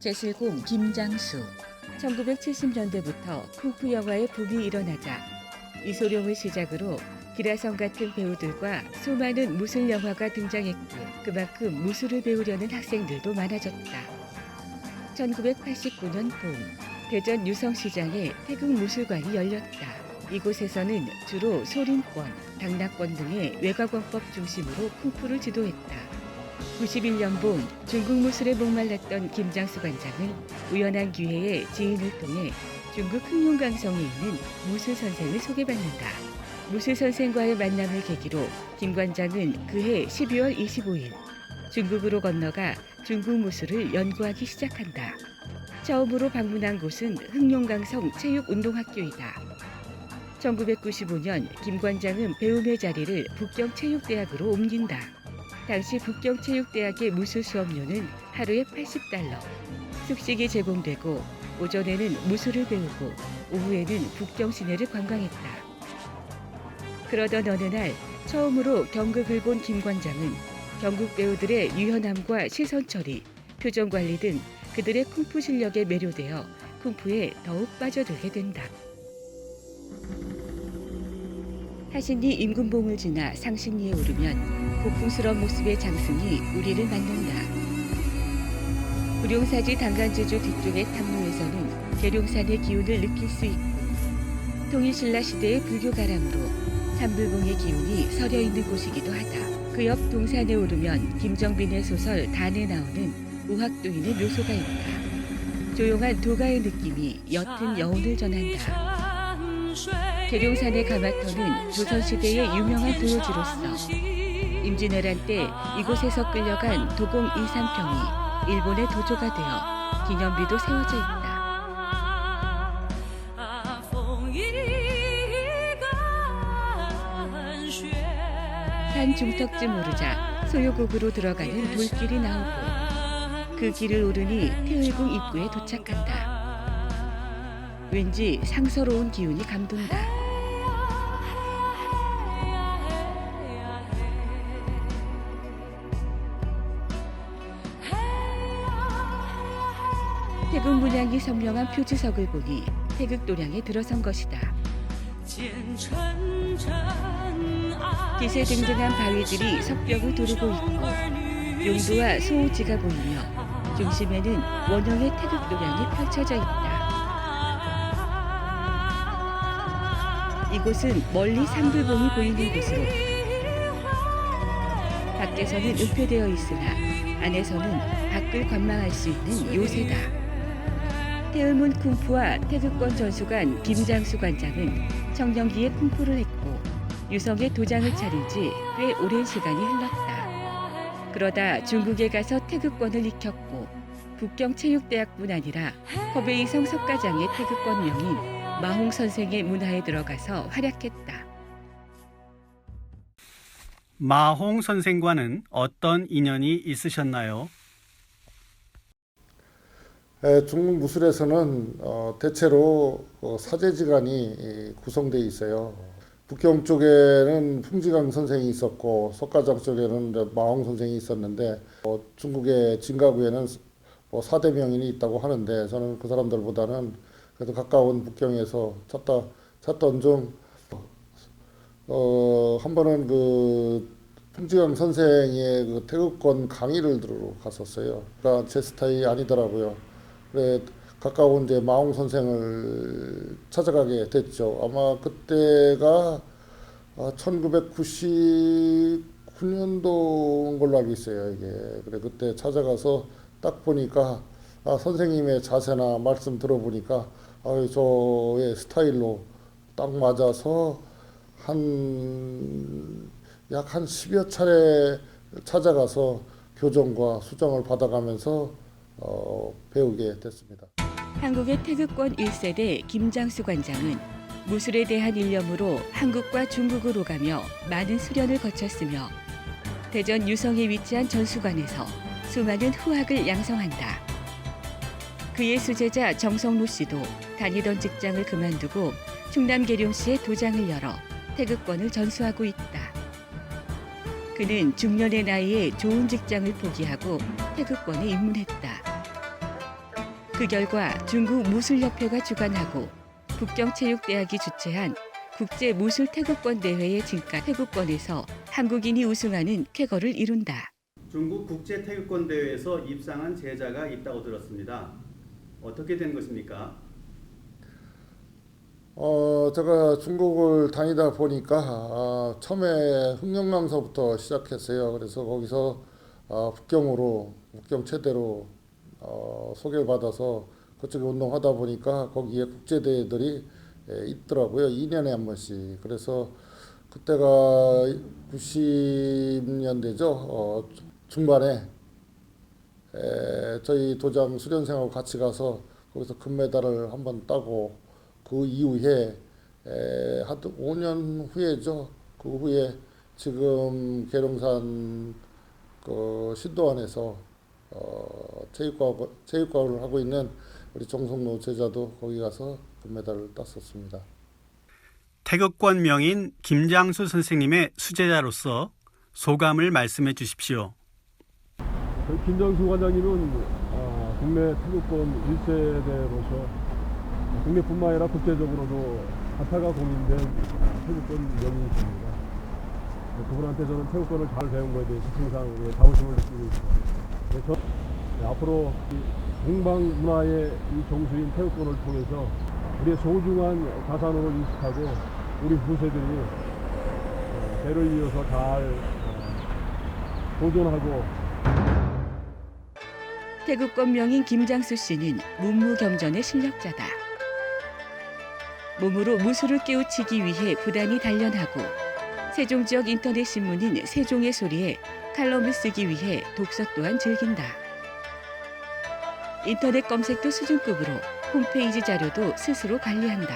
제실공 김장수. 1970년대부터 쿵푸 영화의 붐이 일어나자 이소룡을 시작으로 기라성 같은 배우들과 수많은 무술 영화가 등장했고 그만큼 무술을 배우려는 학생들도 많아졌다. 1989년 봄 대전 유성시장에 태국 무술관이 열렸다. 이곳에서는 주로 소림권, 당나권 등의 외곽원법 중심으로 쿵푸를 지도했다. 91년 봄 중국 무술에 목말랐던 김장수 관장은 우연한 기회에 지인을 통해 중국 흑룡강성에 있는 무술 선생을 소개받는다. 무술 선생과의 만남을 계기로 김 관장은 그해 12월 25일 중국으로 건너가 중국 무술을 연구하기 시작한다. 처음으로 방문한 곳은 흑룡강성 체육운동학교이다. 1995년 김 관장은 배움의 자리를 북경체육대학으로 옮긴다. 당시 북경체육대학의 무술 수업료는 하루에 80달러, 숙식이 제공되고 오전에는 무술을 배우고 오후에는 북경 시내를 관광했다. 그러던 어느 날 처음으로 경극을 본 김 관장은 경극 배우들의 유연함과 시선 처리, 표정 관리 등 그들의 쿵푸 실력에 매료되어 쿵푸에 더욱 빠져들게 된다. 하신리 임금봉을 지나 상신리에 오르면 고풍스러운 모습의 장승이 우리를 맞는다. 구룡사지 당간제주 뒤쪽의 탐로에서는 계룡산의 기운을 느낄 수 있고 통일신라 시대의 불교 가람으로 삼불봉의 기운이 서려 있는 곳이기도 하다. 그 옆 동산에 오르면 김정빈의 소설 단에 나오는 우학도인의 묘소가 있다. 조용한 도가의 느낌이 옅은 여운을 전한다. 계룡산의 가마터는 조선시대의 유명한 도요지로서 임진왜란 때 이곳에서 끌려간 도공 2~3평이 일본의 도조가 되어 기념비도 세워져 있다. 산 중턱쯤 오르자 소요곡으로 들어가는 돌길이 나오고 그 길을 오르니 태의궁 입구에 도착한다. 왠지 상서로운 기운이 감돈다. 태국 문양이 선명한 표지석을 보니 태극 도량에 들어선 것이다. 기세등등한 바위들이 석벽을 두르고 있고 용도와 소호지가 보이며 중심에는 원형의 태극 도량이 펼쳐져 있다. 이곳은 멀리 삼불봉이 보이는 곳으로 밖에서는 은폐되어 있으나 안에서는 밖을 관망할 수 있는 요새다. 태을문 쿵푸와 태극권 전수관 김장수 관장은 청년기에 쿵푸를 했고 유성에 도장을 차린 지 꽤 오랜 시간이 흘렀다. 그러다 중국에 가서 태극권을 익혔고 북경체육대학뿐 아니라 허베이 성석가장의 태극권 명인 마홍 선생의 문화에 들어가서 활약했다. 마홍 선생과는 어떤 인연이 있으셨나요? 중국 무술에서는 대체로 사제지간이 구성되어 있어요. 북경 쪽에는 풍지강 선생이 있었고 석가장 쪽에는 마홍 선생이 있었는데 중국의 진가구에는 4대 명인이 있다고 하는데 저는 그 사람들보다는 그래도 가까운 북경에서 찾던 중 한 번은 그 풍지강 선생의 그 태극권 강의를 들으러 갔었어요. 그러니까 제 스타일이 아니더라고요. 그래 가까운 이제 마홍 선생을 찾아가게 됐죠. 아마 그때가 1999년도인 걸로 알고 있어요. 이게 그래 그때 찾아가서 딱 보니까 선생님의 자세나 말씀 들어보니까 저의 스타일로 딱 맞아서 약 한 10여 차례 찾아가서 교정과 수정을 받아가면서 배우게 됐습니다. 한국의 태극권 1세대 김장수 관장은 무술에 대한 일념으로 한국과 중국을 오가며 많은 수련을 거쳤으며 대전 유성에 위치한 전수관에서 수많은 후학을 양성한다. 그의 수제자 정성로 씨도 다니던 직장을 그만두고 충남 계룡시에 도장을 열어 태극권을 전수하고 있다. 그는 중년의 나이에 좋은 직장을 포기하고 태극권에 입문했다. 그 결과 중국 무술협회가 주관하고 북경체육대학이 주최한 국제 무술 태극권 대회의 진가 태극권에서 한국인이 우승하는 쾌거를 이룬다. 중국 국제 태극권 대회에서 입상한 제자가 있다고 들었습니다. 어떻게 된 것입니까? 제가 중국을 다니다 보니까 처음에 흑령강서부터 시작했어요. 그래서 거기서 북경 체대로 소개를 받아서 그쪽에 운동하다 보니까 거기에 국제대회들이 있더라고요. 2년에 한 번씩. 그래서 그때가 90년대죠. 중반에 저희 도장 수련생하고 같이 가서 거기서 금메달을 한번 따고 그 이후에 한 5년 후에죠. 그 후에 지금 계룡산 그 신도안에서 체육과를 하고 있는 우리 정성노 제자도 거기 가서 금메달을 땄었습니다. 태극권 명인 김장수 선생님의 수제자로서 소감을 말씀해 주십시오. 김장수 관장님은 국내 태극권 1세대로서 국내뿐만 아니라 국제적으로도 가타가 공인된 태극권 명인이십니다. 그분한테 저는 태극권을 잘 배운 것에 대해서 항상 자부심을 느끼고 있습니다. 앞으로 동방 문화의 이 정수인 태극권을 통해서 우리의 소중한 자산으로 인식하고 우리 후세들이 대를 이어서 잘 보존하고. 태극권 명인 김장수 씨는 문무겸전의 실력자다. 몸으로 무술을 깨우치기 위해 부단히 단련하고 세종 지역 인터넷 신문인 세종의 소리에 칼럼을 쓰기 위해 독서 또한 즐긴다. 인터넷 검색도 수준급으로 홈페이지 자료도 스스로 관리한다.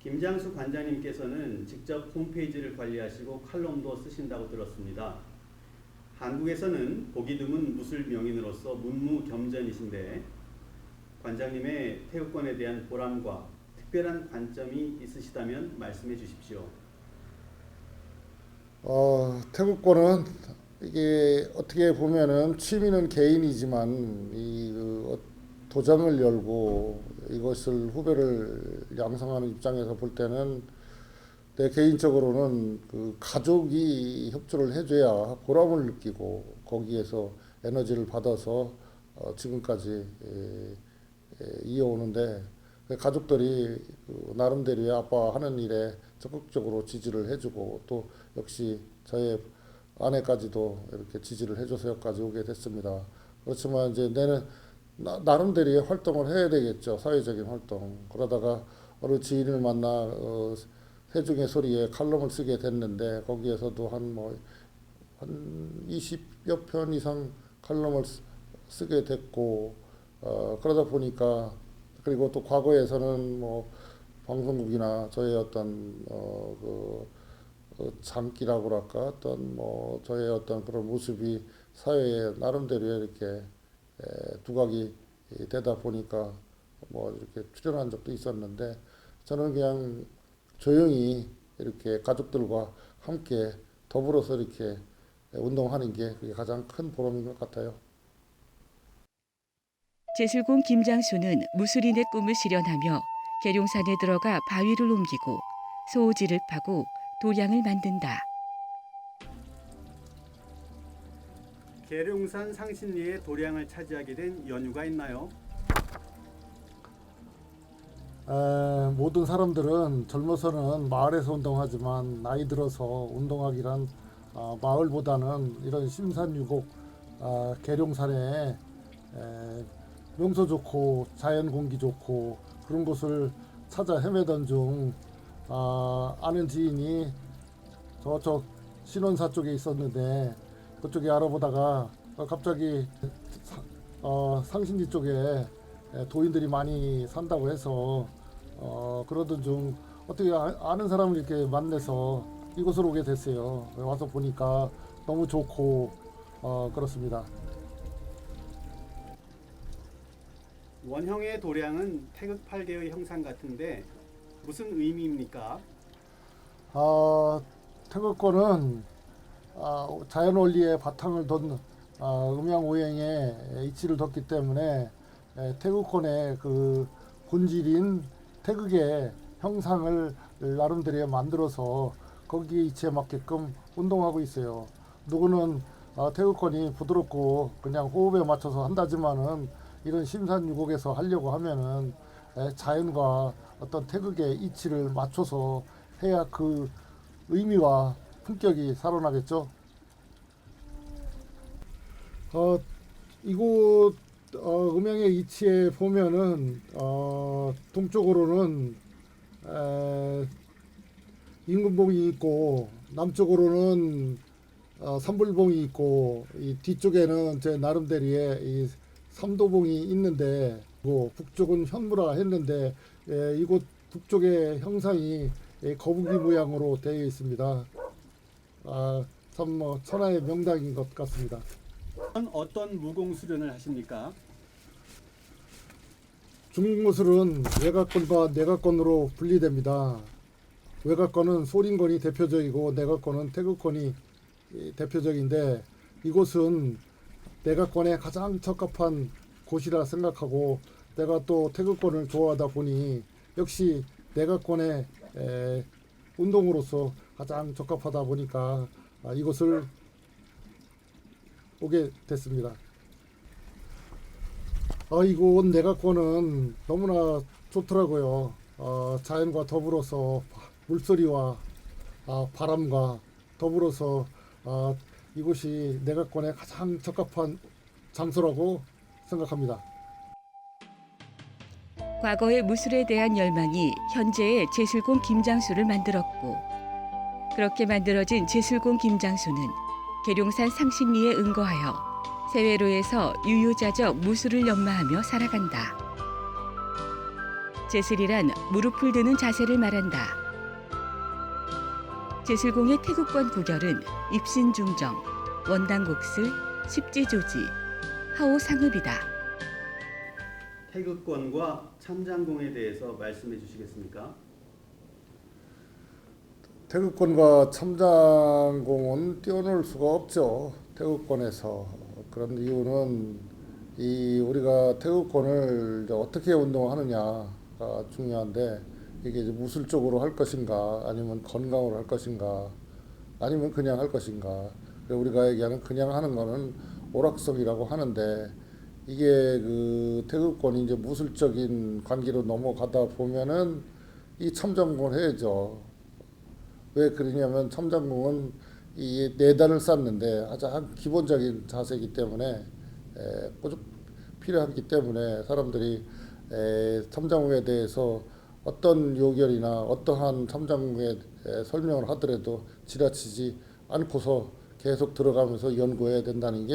김장수 관장님께서는 직접 홈페이지를 관리하시고 칼럼도 쓰신다고 들었습니다. 한국에서는 보기 드문 무술 명인으로서 문무겸전이신데 관장님의 태극권에 대한 보람과 특별한 관점이 있으시다면 말씀해 주십시오. 태극권은 이게 어떻게 보면은 취미는 개인이지만 도장을 열고 이것을 후배를 양성하는 입장에서 볼 때는 내 개인적으로는 그 가족이 협조를 해줘야 보람을 느끼고 거기에서 에너지를 받아서 지금까지 이어오는데 가족들이 나름대로의 아빠 하는 일에 적극적으로 지지를 해주고 또 역시 저의 아내까지도 이렇게 지지를 해줘서 여기까지 오게 됐습니다. 그렇지만 이제 내는 나름대로의 활동을 해야 되겠죠. 사회적인 활동. 그러다가 어느 지인을 만나 세종의 소리에 칼럼을 쓰게 됐는데 거기에서도 한 20여 편 이상 칼럼을 쓰게 됐고 그러다 보니까 그리고 또 과거에서는 방송국이나 저의 어떤 장기라고 할까 어떤 저의 어떤 그런 모습이 사회에 나름대로 이렇게 두각이 되다 보니까 이렇게 출연한 적도 있었는데 저는 그냥 조용히 이렇게 가족들과 함께 더불어서 이렇게 운동하는 게 그게 가장 큰 보람인 것 같아요. 제술공 김장수는 무술인의 꿈을 실현하며 계룡산에 들어가 바위를 옮기고 소호지를 파고 도량을 만든다. 계룡산 상신리의 도량을 차지하게 된 연유가 있나요? 모든 사람들은 젊어서는 마을에서 운동하지만 나이 들어서 운동하기란 마을보다는 이런 심산유곡 계룡산에 명소 좋고 자연 공기 좋고 그런 곳을 찾아 헤매던 중 아는 지인이 저쪽 신원사 쪽에 있었는데 그쪽에 알아보다가 갑자기 상신리 쪽에 도인들이 많이 산다고 해서 그러던 중 어떻게 아는 사람을 이렇게 만나서 이곳으로 오게 됐어요. 와서 보니까 너무 좋고 그렇습니다. 원형의 도량은 태극 8개의 형상 같은데 무슨 의미입니까? 태극권은 자연 원리의 바탕을 둔 음양오행에 이치를 뒀기 때문에 태극권의 그 본질인 태극의 형상을 나름대로 만들어서 거기에 이치에 맞게끔 운동하고 있어요. 누구는 태극권이 부드럽고 그냥 호흡에 맞춰서 한다지만은 이런 심산유곡에서 하려고 하면은 자연과 어떤 태극의 이치를 맞춰서 해야 그 의미와 품격이 살아나겠죠. 이곳 음양의 이치에 보면은 동쪽으로는 임금봉이 있고 남쪽으로는 삼불봉이 있고 이 뒤쪽에는 제 나름대로의 이 삼도봉이 있는데 북쪽은 현무라 했는데 이곳 북쪽의 형상이 거북이 모양으로 되어 있습니다. 참 천하의 명당인 것 같습니다. 어떤 무공수련을 하십니까? 중국무술은 외곽권과 내곽권으로 분리됩니다. 외곽권은 소림권이 대표적이고 내곽권은 태극권이 대표적인데 이곳은 내곽권에 가장 적합한 곳이라 생각하고 내가 또 태극권을 좋아하다 보니 역시 내곽권의 운동으로서 가장 적합하다 보니까 이곳을 오게 됐습니다. 이곳 내곽권은 너무나 좋더라고요. 자연과 더불어서 물소리와 바람과 더불어서 이곳이 내곽권에 가장 적합한 장소라고 생각합니다. 과거의 무술에 대한 열망이 현재의 제술공 김장수를 만들었고 그렇게 만들어진 제술공 김장수는 계룡산 상식리에 응거하여 세외로에서 유유자적 무술을 연마하며 살아간다. 제술이란 무릎을 드는 자세를 말한다. 제술공의 태극권 구결은 입신중정, 원당곡슬, 십지조지, 하오상흡이다. 태극권과 참장공에 대해서 말씀해 주시겠습니까? 태극권과 참장공은 뛰어놀 수가 없죠. 태극권에서. 그런 이유는 우리가 태극권을 이제 어떻게 운동하느냐가 중요한데 이게 이제 무술적으로 할 것인가 아니면 건강으로 할 것인가 아니면 그냥 할 것인가. 우리가 얘기하는 그냥 하는 거는 오락성이라고 하는데 이게 그 태극권이 이제 무술적인 관계로 넘어가다 보면은 이 참장공을 해야죠. 왜 그러냐면 참장공은 이 내단을 쌓는데 가장 기본적인 자세이기 때문에 꼭 필요하기 때문에 사람들이 참장공에 대해서 어떤 요결이나 어떠한 참장공에 설명을 하더라도 지나치지 않고서 계속 들어가면서 연구해야 된다는 게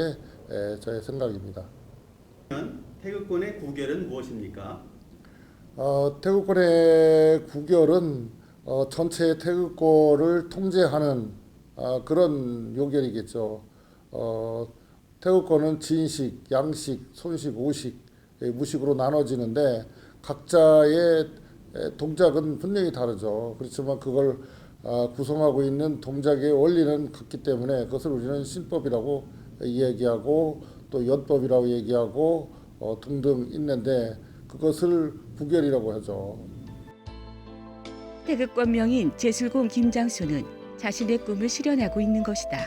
저의 생각입니다. 태극권의 구결은 무엇입니까? 태극권의 구결은 전체 태극권을 통제하는 그런 요결이겠죠. 태극권은 진식, 양식, 손식, 오식, 무식으로 나눠지는데 각자의 동작은 분명히 다르죠. 그렇지만 그걸 구성하고 있는 동작의 원리는 같기 때문에 그것을 우리는 신법이라고 얘기하고 또 연법이라고 얘기하고 등등 있는데 그것을 구결이라고 하죠. 태극권명인 제술공 김장수는 자신의 꿈을 실현하고 있는 것이다.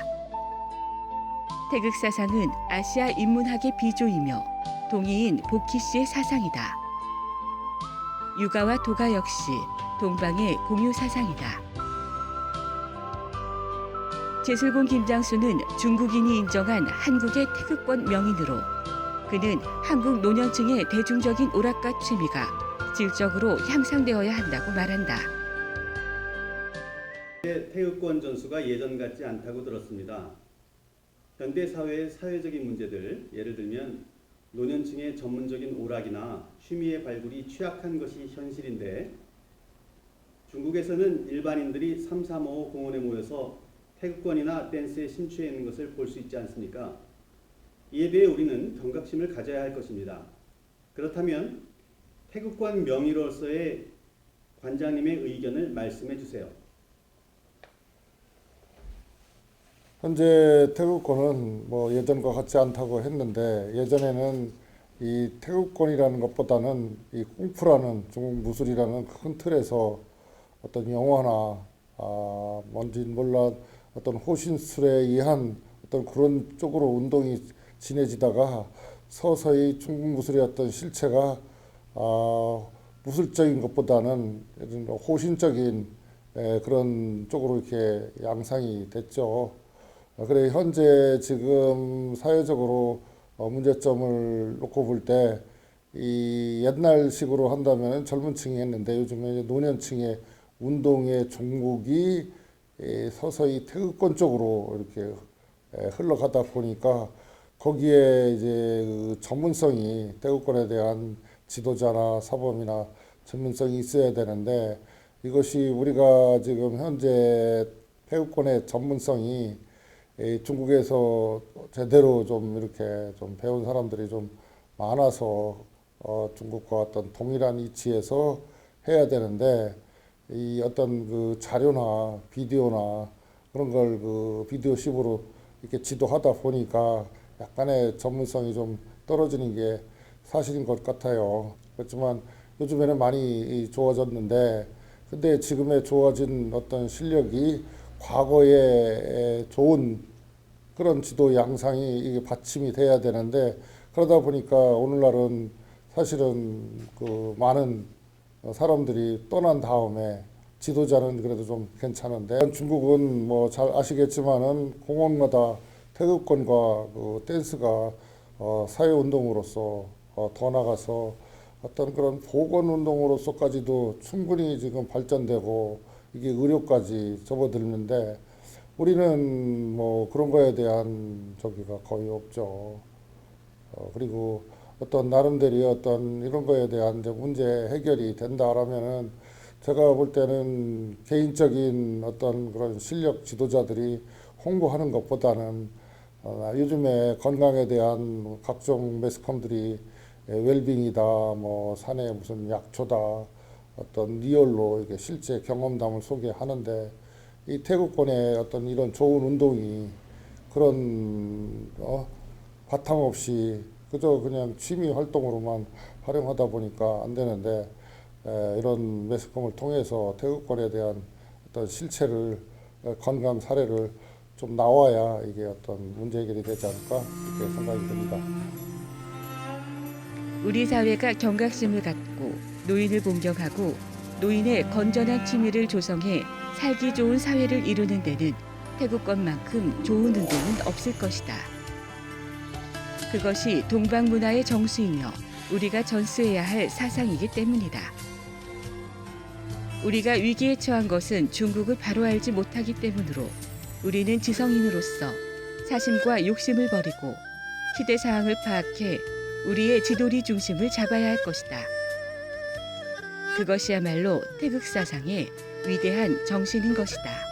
태극사상은 아시아 인문학의 비조이며 동이인 복희 씨의 사상이다. 유가와 도가 역시 동방의 공유 사상이다. 제술공 김장수는 중국인이 인정한 한국의 태극권 명인으로 그는 한국 노년층의 대중적인 오락가 취미가 질적으로 향상되어야 한다고 말한다. 태극권 전수가 예전 같지 않다고 들었습니다. 현대 사회의 사회적인 문제들, 예를 들면 노년층의 전문적인 오락이나 취미의 발굴이 취약한 것이 현실인데 중국에서는 일반인들이 335 공원에 모여서 태극권이나 댄스에 심취해 있는 것을 볼 수 있지 않습니까? 이에 대해 우리는 경각심을 가져야 할 것입니다. 그렇다면 태극권 명의로서의 관장님의 의견을 말씀해 주세요. 현재 태극권은 뭐 예전과 같지 않다고 했는데 예전에는 이 태극권이라는 것보다는 이 콩푸라는 중국 무술이라는 큰 틀에서 어떤 영화나 뭔진 몰라 어떤 호신술에 의한 어떤 그런 쪽으로 운동이 진해지다가 서서히 중국 무술의 어떤 실체가 무술적인 것보다는 이런 호신적인 그런 쪽으로 이렇게 양상이 됐죠. 그래 현재 지금 사회적으로 문제점을 놓고 볼 때 이 옛날식으로 한다면 젊은 층이 했는데 요즘에 노년층의 운동의 종목이 서서히 태극권 쪽으로 이렇게 흘러가다 보니까 거기에 이제 그 전문성이 태극권에 대한 지도자나 사범이나 전문성이 있어야 되는데 이것이 우리가 지금 현재 태극권의 전문성이 중국에서 제대로 좀 이렇게 좀 배운 사람들이 좀 많아서 중국과 어떤 동일한 위치에서 해야 되는데 이 어떤 그 자료나 비디오나 그런 걸 그 비디오식으로 이렇게 지도하다 보니까 약간의 전문성이 좀 떨어지는 게 사실인 것 같아요. 그렇지만 요즘에는 많이 좋아졌는데 근데 지금의 좋아진 어떤 실력이 과거에 좋은 그런 지도 양상이 이게 받침이 돼야 되는데 그러다 보니까 오늘날은 사실은 그 많은 사람들이 떠난 다음에 지도자는 그래도 좀 괜찮은데 중국은 뭐 잘 아시겠지만은 공원마다 태극권과 그 댄스가 사회 운동으로서 더 나가서 어떤 그런 보건 운동으로서까지도 충분히 지금 발전되고 이게 의료까지 접어들는데 우리는 뭐 그런 거에 대한 저기가 거의 없죠. 그리고 어떤 나름대로 어떤 이런 거에 대한 이제 문제 해결이 된다라면은 제가 볼 때는 개인적인 어떤 그런 실력 지도자들이 홍보하는 것보다는 요즘에 건강에 대한 각종 매스컴들이 웰빙이다, 뭐 산에 무슨 약초다, 어떤 리얼로 이게 실제 경험담을 소개하는데 이 태극권의 어떤 이런 좋은 운동이 그런 바탕 없이 그저 그냥 취미 활동으로만 활용하다 보니까 안 되는데 이런 매스컴을 통해서 태극권에 대한 어떤 실체를 건강 사례를 좀 나와야 이게 어떤 문제 해결이 되지 않을까 이렇게 생각이 듭니다. 우리 사회가 경각심을 갖고 노인을 공경하고 노인의 건전한 취미를 조성해 살기 좋은 사회를 이루는 데는 태극권만큼 좋은 운동은 없을 것이다. 그것이 동방 문화의 정수이며 우리가 전수해야 할 사상이기 때문이다. 우리가 위기에 처한 것은 중국을 바로 알지 못하기 때문으로 우리는 지성인으로서 사심과 욕심을 버리고 시대 사항을 파악해 우리의 지도리 중심을 잡아야 할 것이다. 그것이야말로 태극사상의 위대한 정신인 것이다.